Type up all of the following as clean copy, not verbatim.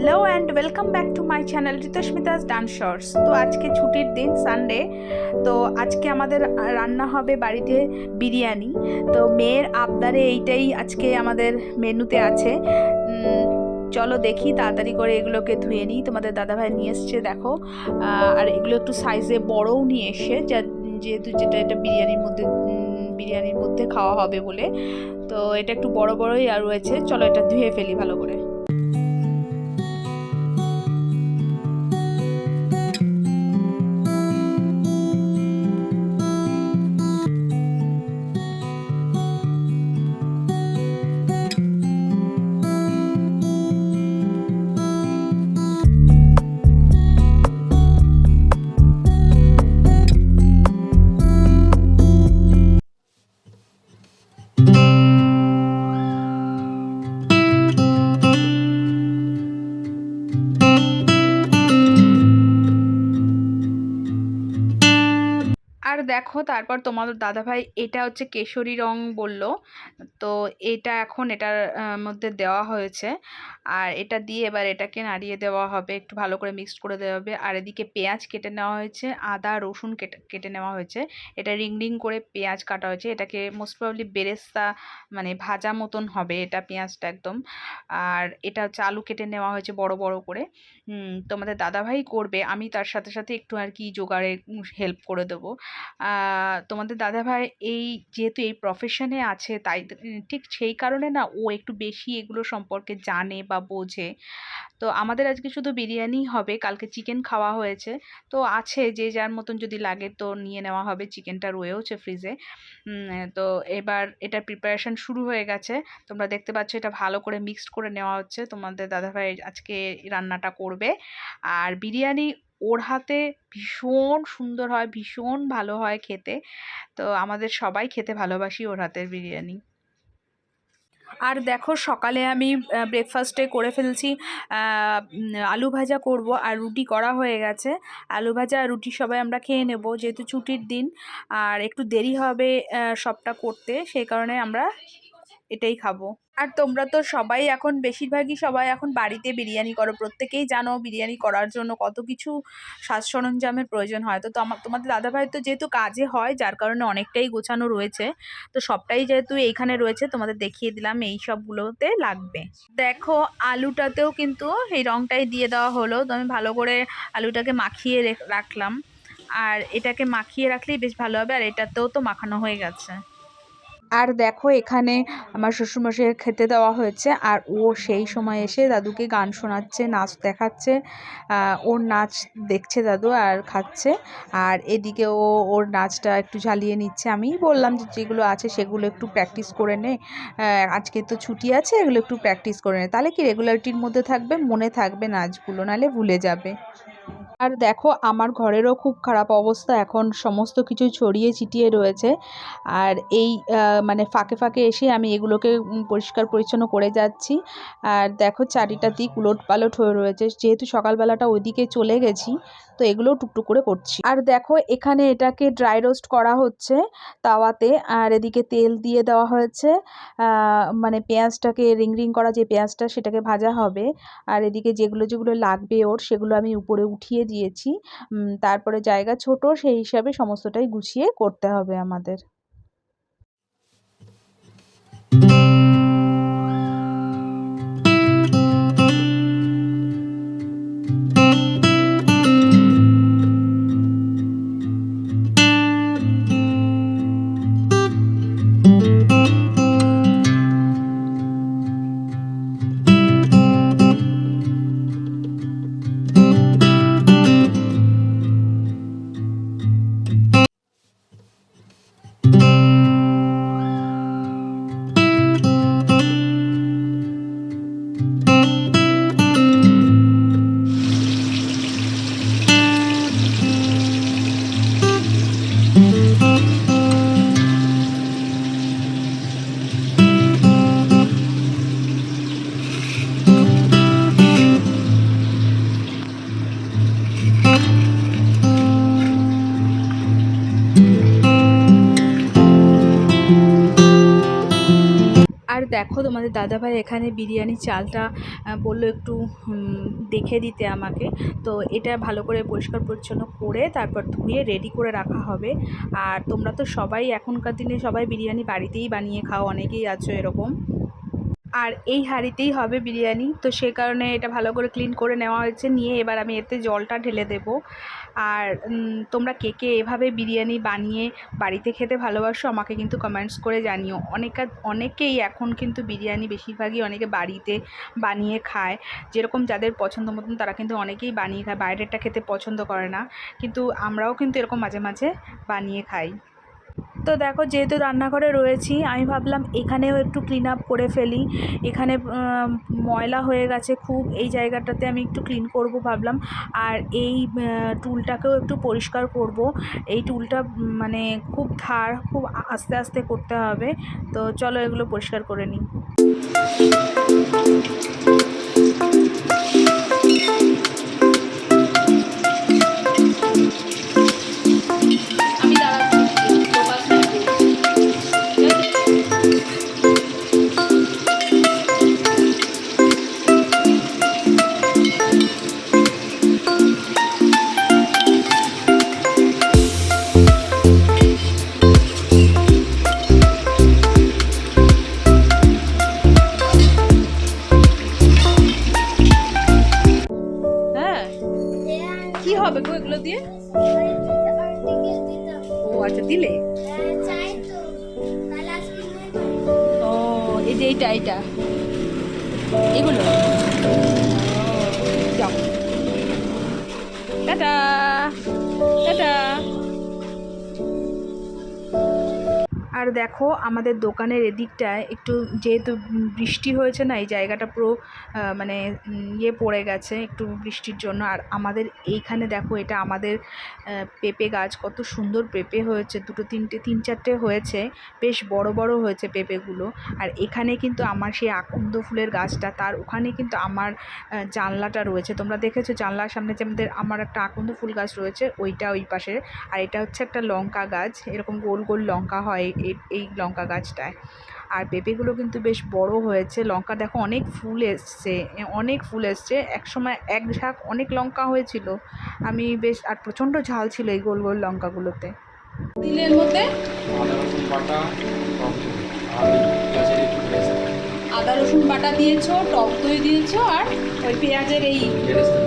Hello and welcome back to my channel Ritusmita's dance shorts. তো আজকে ছুটির দিন সানডে, তো আজকে আমাদের রান্না হবে বাড়িতে বিরিয়ানি। তো মেয়ের আবদারে এইটাই আজকে আমাদের মেনুতে আছে। চলো দেখি, তাড়াতাড়ি করে এগুলোকে ধুয়ে নিই। তোমাদের দাদাভাই নিয়ে এসছে দেখো, আর এগুলো একটু সাইজে বড়ও নিয়ে এসে, যেহেতু এটা বিরিয়ানির মধ্যে খাওয়া হবে বলে, তো এটা একটু বড় বড়ই আর রয়েছে। চলো এটা ধুয়ে ফেলি ভালো করে। আর দেখো, তারপর তোমাদের দাদাভাই এটা হচ্ছে কেশরী রং বলল, তো এটা এখন এটার মধ্যে দেওয়া হয়েছে। আর এটা দিয়ে এবার এটাকে নাড়িয়ে দেওয়া হবে, একটু ভালো করে মিক্সড করে দেওয়া হবে। আর এদিকে পেঁয়াজ কেটে নেওয়া হয়েছে, আদা রসুন কেটে নেওয়া হয়েছে। এটা রিং রিং করে পেঁয়াজ কাটা হয়েছে। এটাকে মোস্ট প্রবাবলি বেরেস্তা, মানে ভাজা মতন হবে এটা পেঁয়াজটা একদম। আর এটা হচ্ছে আলু কেটে নেওয়া হয়েছে বড় বড় করে। তোমাদের দাদাভাই করবে, আমি তার সাথে সাথে একটু আর কি জোগাড়ে হেল্প করে দেবো। তোমাদের দাদাভাই যেহেতু এই প্রফেশনে আছে, তাই ঠিক সেই কারণে না ও একটু বেশি এগুলো সম্পর্কে জানে বা বোঝে। তো আমাদের আজকে শুধু বিরিয়ানি হবে, কালকে চিকেন খাওয়া হয়েছে, তো আছে যে যার মতন যদি লাগে তো নিয়ে নেওয়া হবে। চিকেনটা রয়েওছে ফ্রিজে। তো এবার এটার প্রিপারেশন শুরু হয়ে গেছে। তোমরা দেখতে পাচ্ছ এটা ভালো করে মিক্সড করে নেওয়া হচ্ছে। তোমাদের দাদাভাই আজকে রান্নাটা করবে। আর বিরিয়ানি ওর হাতে ভীষণ সুন্দর হয়, ভীষণ ভালো হয় খেতে। তো আমাদের সবাই খেতে ভালোবাসি ওর হাতের বিরিয়ানি। আর দেখো, সকালে আমি ব্রেকফাস্টে করে ফেলছি, আলু ভাজা করব, আর রুটি করা হয়ে গেছে। আলু ভাজা আর রুটি সবাই আমরা খেয়ে নেব, যেহেতু ছুটির দিন আর একটু দেরি হবে সবটা করতে, সেই কারণে আমরা এটাই খাবো। আর তোমরা তো সবাই এখন, বেশিরভাগই সবাই এখন বাড়িতে বিরিয়ানি করো, প্রত্যেকেই জানো বিরিয়ানি করার জন্য কত কিছু সাজ সরঞ্জামের প্রয়োজন হয়। তো তোমাদের দাদাভাই তো যেহেতু কাজে হয়, যার কারণে অনেকটাই গোছানো রয়েছে। তো সবটাই যেহেতু এইখানে রয়েছে, তোমাদের দেখিয়ে দিলাম এই সবগুলোতে লাগবে। দেখো, আলুটাতেও কিন্তু এই রংটাই দিয়ে দেওয়া হলো। তো আমি ভালো করে আলুটাকে মাখিয়ে রাখলাম। আর এটাকে মাখিয়ে রাখলেই বেশ ভালো হবে। আর এটাতেও তো মাখানো হয়ে গেছে। আর দেখো, এখানে আমার শ্বশুরমশাইয়ের খেতে দেওয়া হয়েছে, আর ও সেই সময় এসে দাদুকে গান শোনাচ্ছে, নাচ দেখাচ্ছে। ওর নাচ দেখছে দাদু আর খাচ্ছে। আর এদিকে ওর নাচটা একটু ঝালিয়ে নিচ্ছে। আমিই বললাম যে যেগুলো আছে সেগুলো একটু প্র্যাকটিস করে নে, আজকে তো ছুটি আছে, এগুলো একটু প্র্যাকটিস করে নে, তাহলে কি রেগুলারিটির মধ্যে থাকবে, মনে থাকবে নাচগুলো, নাহলে ভুলে যাবে। আর দেখো, আমার ঘরেরও খুব খারাপ অবস্থা, এখন সমস্ত কিছু ছড়িয়ে ছিটিয়ে রয়েছে। আর এই মানে ফাঁকে ফাঁকে এসে আমি এগুলোকে পরিষ্কার পরিচ্ছন্ন করে যাচ্ছি। আর দেখো, চারিটা দিক উলট পালট হয়ে রয়েছে, যেহেতু সকালবেলাটা ওইদিকে চলে গেছি, তো এগুলোও টুকটুক করে করছি। আর দেখো, এখানে এটাকে ড্রাই রোস্ট করা হচ্ছে তাওয়াতে। আর এদিকে তেল দিয়ে দেওয়া হয়েছে, মানে পেঁয়াজটাকে রিং রিং করা যে পেঁয়াজটা, সেটাকে ভাজা হবে। আর এদিকে যেগুলো যেগুলো লাগবে ওর, সেগুলো আমি উপরে উঠিয়ে দিয়েছি। তারপরে জায়গা ছোট, সেই হিসাবে সমস্তটাই গুছিয়ে করতে হবে আমাদের। দেখো তোমাদের দাদাভাই এখানে বিরিয়ানি চালটা বললো একটু দেখে দিতে আমাকে। তো এটা ভালো করে পরিষ্কার পরিচ্ছন্ন করে তারপর ধুয়ে রেডি করে রাখা হবে। আর তোমরা তো সবাই এখনকার দিনে সবাই বিরিয়ানি বাড়িতেই বানিয়ে খাও, অনেকেই আছো এরকম। আর এই হাঁড়িতেই হবে বিরিয়ানি, তো সে কারণে এটা ভালো করে ক্লিন করে নেওয়া হয়েছে। নিয়ে এবার আমি এতে জলটা ঢেলে দেব। আর তোমরা কে কে এভাবে বিরিয়ানি বানিয়ে বাড়িতে খেতে ভালোবাসো আমাকে কিন্তু কমেন্টস করে জানিও। অনেকেই এখন কিন্তু বিরিয়ানি বেশিরভাগই অনেকে বাড়িতে বানিয়ে খায়, যেরকম যাদের পছন্দ মতন তারা কিন্তু অনেকেই বানিয়ে খায়, বাইরেরটা খেতে পছন্দ করে না। কিন্তু আমরাও কিন্তু এরকম মাঝে মাঝে বানিয়ে খাই। তো দেখো যেহেতু রান্নাঘরে রয়েছি, আমি ভাবলাম এখানেও একটু ক্লিন আপ করে ফেলি। এখানে ময়লা হয়ে গেছে খুব, এই জায়গাটাতে আমি একটু ক্লিন করব ভাবলাম। আর এই টুলটাকেও একটু পরিষ্কার করব। এই টুলটা মানে খুব ধার, খুব আস্তে আস্তে করতে হবে। তো চলো এগুলো পরিষ্কার করে নিই। কি হবে গো এগুলো দিয়ে? ও আচ্ছা, দিলে ও এই যে এইটা এগুলো যাও। Tata tata. আর দেখো আমাদের দোকানের এদিকটায় একটু যেহেতু বৃষ্টি হয়েছে না, এই জায়গাটা পুরো মানে ইয়ে পড়ে গেছে একটু বৃষ্টির জন্য। আর আমাদের এইখানে দেখো এটা আমাদের পেঁপে গাছ, কত সুন্দর পেঁপে হয়েছে, দুটো তিনটে তিন চারটে হয়েছে, বেশ বড় বড় হয়েছে পেঁপেগুলো। আর এখানে কিন্তু আমার সেই আকন্দ ফুলের গাছটা, তার ওখানে কিন্তু আমার জানলাটা রয়েছে, তোমরা দেখেছো জানলার সামনে যে আমার একটা আকন্দ ফুল গাছ রয়েছে, ওইটা ওই পাশে। আর এটা হচ্ছে একটা লঙ্কা গাছ, এরকম গোল গোল লঙ্কা হয় এই লঙ্কা গাছটায়। আর পেঁপেগুলো কিন্তু বেশ বড় হয়েছে, লঙ্কা দেখো অনেক ফুল এসছে, অনেক ফুল এসছে। একসময় এক ঝাঁক অনেক লঙ্কা হয়েছিল, আমি বেশ, আর প্রচণ্ড ঝাল ছিল এই গোল গোল লঙ্কাগুলোতে। দিলের মধ্যে আদা রসুন বাটা দিয়েছো, টক দই দিয়েছো, আর ওই পেঁয়াজের এই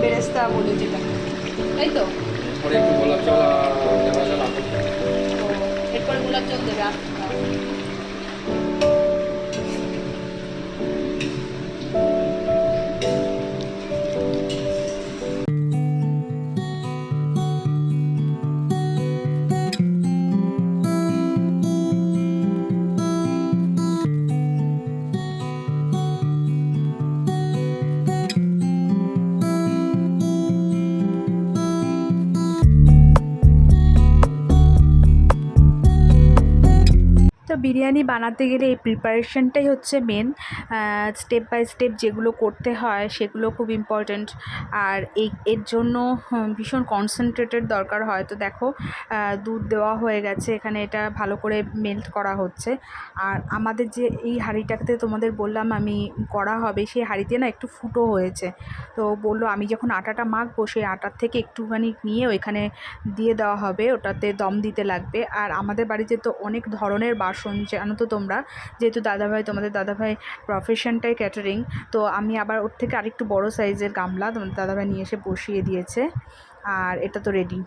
বেরেস্তা বলে যেটা, তাই তো? এরপরে গোলাপ জল দেবে। তো বিরিয়ানি বানাতে গেলে এই প্রিপারেশনটাই হচ্ছে মেন, স্টেপ বাই স্টেপ যেগুলো করতে হয় সেগুলো খুব ইম্পর্ট্যান্ট। আর এর জন্য ভীষণ কনসেন্ট্রেটেড দরকার হয়। তো দেখো দুধ দেওয়া হয়ে গেছে এখানে, এটা ভালো করে মেল্ট করা হচ্ছে। আর আমাদের যে এই হাঁড়িটাতে তোমাদের বললাম আমি করা হবে, সেই হাঁড়িতে না একটু ফুটো হয়েছে। তো বললো আমি যখন আটাটা মাখবো সেই আটার থেকে একটুখানি নিয়ে ওইখানে দিয়ে দেওয়া হবে, ওটাতে দম দিতে লাগবে। আর আমাদের বাড়িতে তো অনেক ধরনের বাসন জানো তো তোমরা, যেহেতু তোমাদের দাদাভাই প্রফেশনটাই ক্যাটারিং, তো আমি আবার ওর থেকে আরেকটু বড় সাইজের গামলা তোমাদের দাদাভাই নিয়ে এসে বসিয়ে দিয়েছে। আর এটা তো রেডি।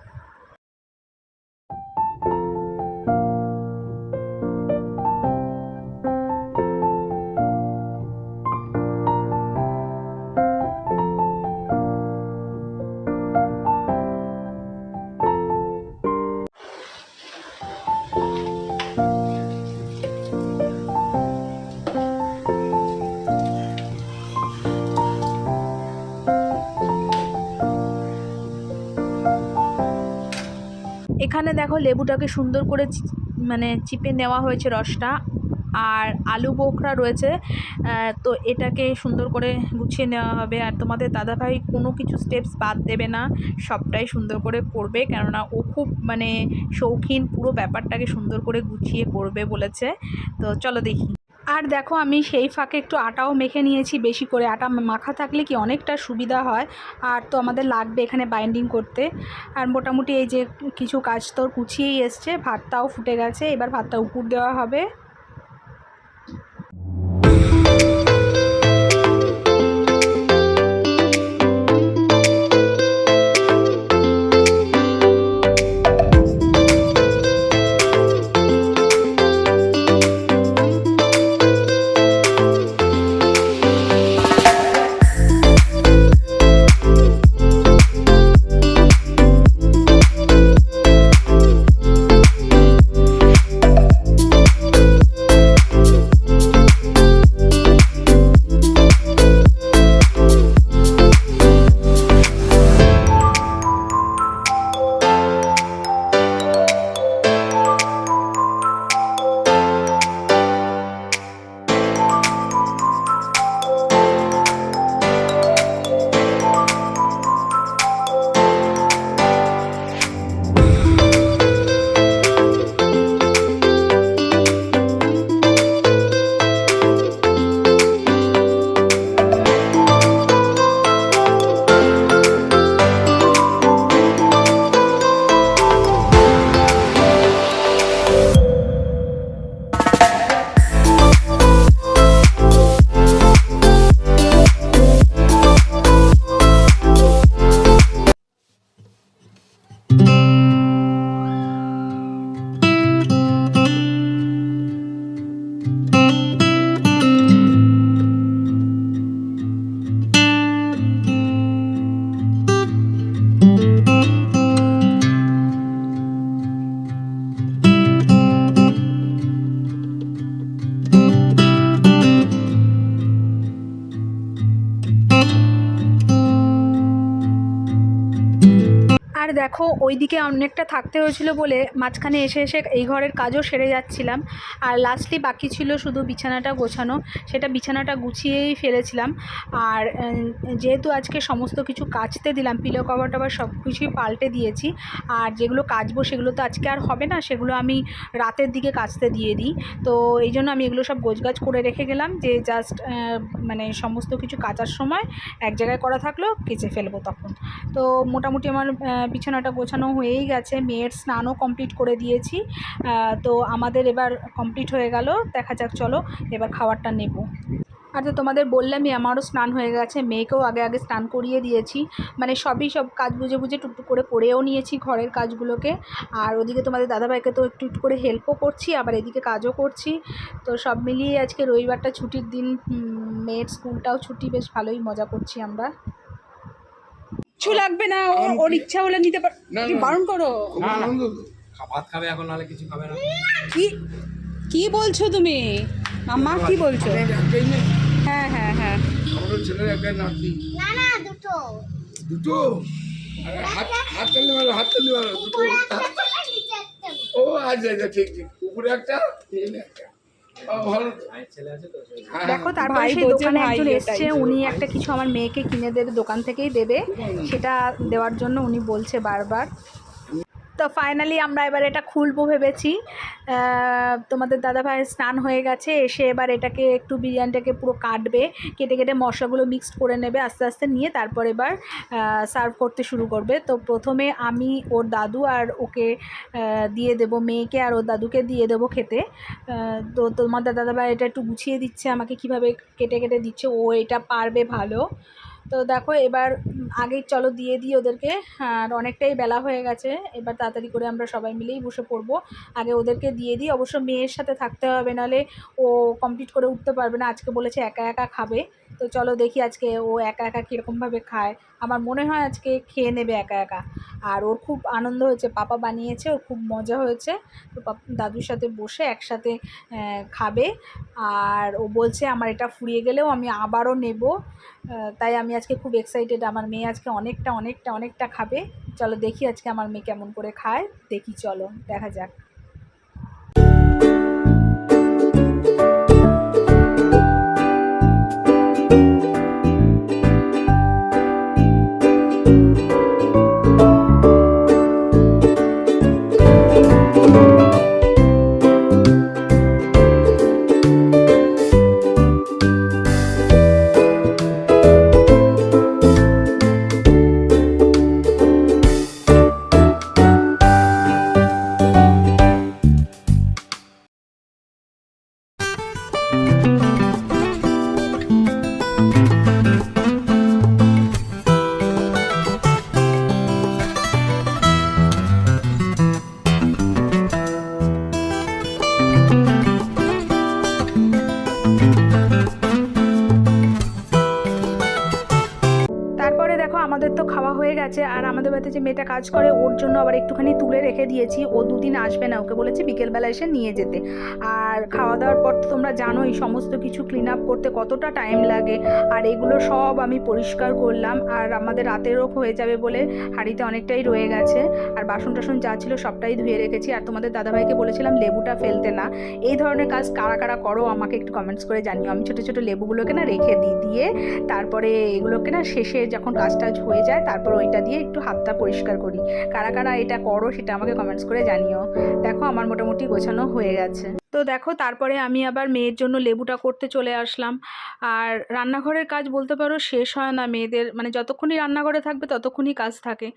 এখানে দেখো লেবুটাকে সুন্দর করে মানে চিপে নেওয়া হয়েছে রসটা। আর আলু বোখরা রয়েছে, তো এটাকে সুন্দর করে গুছিয়ে নেওয়া হবে। আর তোমাদের দাদাভাই কোনো কিছু স্টেপস বাদ দেবে না, সবটাই সুন্দর করে করবে, কেননা ও খুব মানে শৌখিন, পুরো ব্যাপারটাকে সুন্দর করে গুছিয়ে করবে বলেছে। তো চলো দেখি। আর দেখো আমি সেই ফাঁকে একটু আটাও মেখে নিয়েছি বেশি করে। আটা মাখা থাকলে কি অনেকটা সুবিধা হয়। আর তো আমাদের লাগবে এখানে বাইন্ডিং করতে। আর মোটামুটি এই যে কিছু কাজ তো গুছিয়েই এসছে, ভাতটাও ফুটে গেছে, এবার ভাতটা উপর দেওয়া হবে। আর দেখো ওইদিকে অনেকটা থাকতে হয়েছিল বলে মাঝখানে এসে এসে এই ঘরের কাজও সেরে যাচ্ছিলাম। আর লাস্টলি বাকি ছিল শুধু বিছানাটা গোছানো, সেটা বিছানাটা গুছিয়েই ফেলেছিলাম। আর যেহেতু আজকে সমস্ত কিছু কাচতে দিলাম, পিলো কভার টভার সব কিছুই পাল্টে দিয়েছি। আর যেগুলো কাচবো সেগুলো তো আজকে আর হবে না, সেগুলো আমি রাতের দিকে কাচতে দিয়ে দিই। তো এই জন্য আমি এগুলো সব গোছগাছ করে রেখে গেলাম, যে জাস্ট মানে সমস্ত কিছু কাচার সময় এক জায়গায় করা থাকলো, কেচে ফেলবো তখন। তো মোটামুটি আমার বিছানাটা গোছানো হয়েই গেছে, মেয়ের স্নানও কমপ্লিট করে দিয়েছি। তো আমাদের এবার কমপ্লিট হয়ে গেল, দেখা যাক চলো এবার খাবারটা নেব। আর তো তোমাদের বললামই আমারও স্নান হয়ে গেছে, মেয়েকেও আগে আগে স্নান করিয়ে দিয়েছি। মানে সব কাজ বুঝে বুঝে টুকটুক করে করেও নিয়েছি ঘরের কাজগুলোকে। আর ওদিকে তোমাদের দাদাভাইকে তো একটু একটু করে হেল্পও করছি, আবার এদিকে কাজও করছি। তো সব মিলিয়ে আজকে রবিবারটা ছুটির দিন, মেয়ের স্কুলটাও ছুটি, বেশ ভালোই মজা করছি আমরা। কিছু লাগবে না, ওর ইচ্ছা হলে নিতে পার, বারণ করো। ভাত খাবে এখন, নাহলে কিছু খাবে না। কি বলছো তুমি মাম্মা, কি বলছো? হ্যাঁ হ্যাঁ হ্যাঁ, আমাদের ছেলের একটাই নাতি। না না, দুটো দুটো? হাত চালিয়ে মারো, হাত চালিয়ে মারো, দুটো। ও আচ্ছা আচ্ছা, ঠিক ঠিক। উপরে একটা, নিচে একটা। দেখো তারপরে সেই দোকানে একজন এসছে, উনি একটা কিছু আমার মেয়েকে কিনে দেবে, দোকান থেকেই দেবে, সেটা দেওয়ার জন্য উনি বলছে বারবার। তো ফাইনালি আমরা এবার এটা খুলবো ভেবেছি। তোমাদের দাদাভাই স্নান হয়ে গেছে, এসে এবার এটাকে একটু বিরিয়ানিটাকে পুরো কাটবে, কেটে কেটে মশলাগুলো মিক্সড করে নেবে আস্তে আস্তে, নিয়ে তারপর এবার সার্ভ করতে শুরু করবে। তো প্রথমে আমি ওর দাদু আর ওকে দিয়ে দেবো, মেয়েকে আর ওর দাদুকে দিয়ে দেবো খেতে। তো তোমাদের দাদাভাই এটা একটু গুছিয়ে দিচ্ছে আমাকে, কিভাবে কেটে কেটে দিচ্ছে, ও এটা পারবে ভালো। তো দেখো এবার আগেই চলো দিয়ে দিই ওদেরকে। আর অনেকটাই বেলা হয়ে গেছে, এবার তাড়াতাড়ি করে আমরা সবাই মিলেই বসে পড়বো। আগে ওদেরকে দিয়ে দিই, অবশ্য মেয়ের সাথে থাকতে হবে, নাহলে ও কমপ্লিট করে উঠতে পারবে না। আজকে বলেছে একা একা খাবে, তো চলো দেখি আজকে ও একা একা কীরকমভাবে খায়। আমার মনে হয় আজকে খেয়ে নেবে একা একা। আর ওর খুব আনন্দ হয়েছে, পাপা বানিয়েছে, ওর খুব মজা হয়েছে। তো দাদুর সাথে বসে একসাথে খাবে। আর ও বলছে আমার এটা ফুরিয়ে গেলেও আমি আবারও নেব। তাই আমি আজকে খুব এক্সাইটেড, আমার মেয়ে আজকে অনেকটা অনেকটা অনেকটা খাবে। চলো দেখি আজকে আমার মেয়ে কেমন করে খায়, দেখি, চলো দেখা যাক। তারপরে দেখো আমাদের তো খাওয়া হয়ে গেছে, আর আমাদের বাড়িতে যে মেয়েটা কাজ করে ওর জন্য আবার একটুখানি তুলে রেখে দিয়েছি। ও দুদিন আসবে না, ওকে বলেছি বিকেলবেলা এসে নিয়ে যেতে। আর খাওয়া দাওয়ার পর তো তোমরা জানোই সমস্ত কিছু ক্লিন আপ করতে কতটা টাইম লাগে, আর এগুলো সব আমি পরিষ্কার করলাম। আর আমাদের রাতেরও হয়ে যাবে বলে হাঁড়িতে অনেকটাই রয়ে গেছে, আর বাসন টাসন যা ছিল সবটাই ধুয়ে রেখেছি। আর তোমাদের দাদাভাইকে বলেছিলাম লেবুটা ফেলতে না। এই ধরনের কাজ কারা কারা করো আমাকে একটু কমেন্টস করে জানিও। আমি ছোটো ছোটো লেবুগুলোকে না রেখে দিয়ে তারপরে এগুলোকে না শেষে যখন কাজটা হয়ে যায় তারপর ওইটা দিয়ে একটু হাতটা পরিষ্কার করি। কারা কারা এটা করো সেটা আমাকে কমেন্টস করে জানিও। দেখো আমার মোটামুটি গোছানো হয়ে গেছে। তো দেখো তারপরে আমি আবার মেয়ের জন্য লেবুটা করতে চলে আসলাম। আর রান্নাঘরের কাজ বলতে পারো শেষ হয় না মেয়েদের, মানে যতক্ষণই রান্নাঘরে থাকবে ততক্ষণই কাজ থাকে।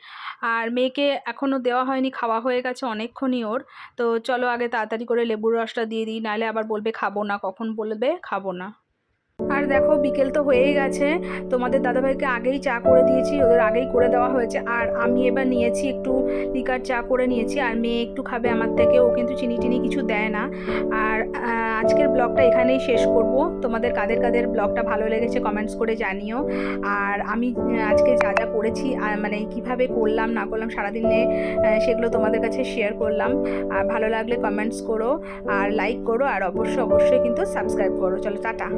আর মেয়েকে এখনও দেওয়া হয়নি, খাওয়া হয়ে গেছে অনেকক্ষণই ওর। তো চলো আগে তাড়াতাড়ি করে লেবুর রসটা দিয়ে দিই, নাহলে আবার বলবে খাবো না, কখন বলবে খাবো না। আর দেখো বিকেল তো হয়েই গেছে, তোমাদের দাদাভাইকে আগেই চা করে দিয়েছি, ওদের আগেই করে দেওয়া হয়েছে। আর আমি এবার নিয়েছি একটু লিকার চা করে নিয়েছি, আর মেয়ে একটু খাবে আমার থেকে, ও কিন্তু চিনি টিনি কিছু দেয় না। আর আজকের ব্লগটা এখানেই শেষ করব। তোমাদের কাদের কাদের ব্লগটা ভালো লেগেছে কমেন্টস করে জানিও। আর আমি আজকে যা যা করেছি মানে কিভাবে করলাম না করলাম সারাদিনে সেগুলো তোমাদের কাছে শেয়ার করলাম। আর ভালো লাগলে কমেন্টস করো, আর লাইক করো, আর অবশ্যই কিন্তু সাবস্ক্রাইব করো। চলো টাটা।